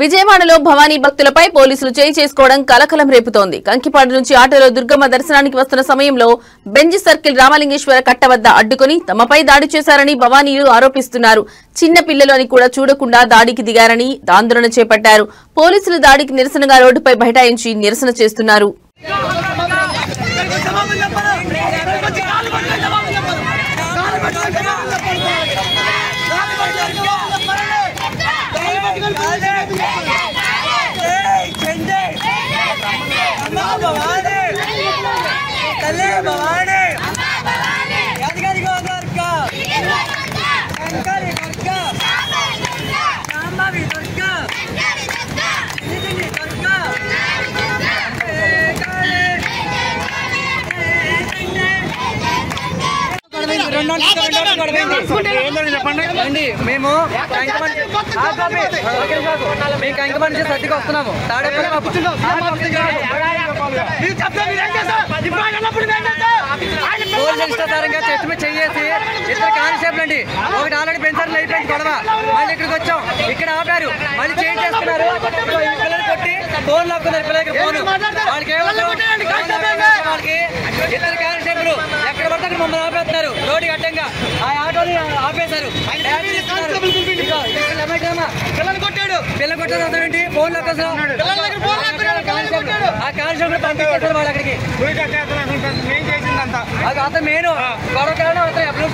విజయవాడలో భవానీ భక్తులపై పోలీసులు చేయి చేసుకోవడం కలకలం రేపుతోంది. కంకిపాడు నుంచి ఆటోలో దుర్గమ్మ దర్శనానికి వస్తున్న సమయంలో బెంజ్ సర్కిల్ రామలింగేశ్వర కట్ట వద్ద అడ్డుకుని తమపై దాడి చేశారని భవానీలు ఆరోపిస్తున్నారు. చిన్న పిల్లలు అని కూడా చూడకుండా దాడికి దిగారని ఆందోళన చేపట్టారు. పోలీసులు దాడికి నిరసనగా రోడ్డుపై బైఠాయించి నిరసన చేస్తున్నారు. మేము కంకిపాడు నుంచి సర్దికి వస్తున్నాము. ఇష్టాధారంగా చెట్టు మీద చెయ్యేసి ఇద్దరు కానిస్టేబుల్ అండి, ఒకటి ఆల్రెడీ పెంచారు అయిపోయింది గొడవ. మళ్ళీ ఇక్కడికి వచ్చాం, ఇక్కడ ఆపారు, మళ్ళీ చేంజ్ చేస్తున్నారు. పిల్లలు కొట్టి ఫోన్ లాక్కున్నారు, పిల్లలకి ఫోన్. వాళ్ళకి వాళ్ళకి ఇద్దరు కానిస్టేబుల్ ఎక్కడ పడితే అక్కడ మమ్మల్ని ఆపేస్తున్నారు. రోడ్డు అడ్డంగా ఆ ఆటోని ఆపేశారు. పిల్లలు కొట్టాడు, పిల్లలు కొట్టేది ఫోన్ లాక్కేసారు. ఆ కానిస్టేబుల్ పంపించేస్తారు వాళ్ళు అక్కడికి. అతను మెయిన్ గొడవ కారణం అతను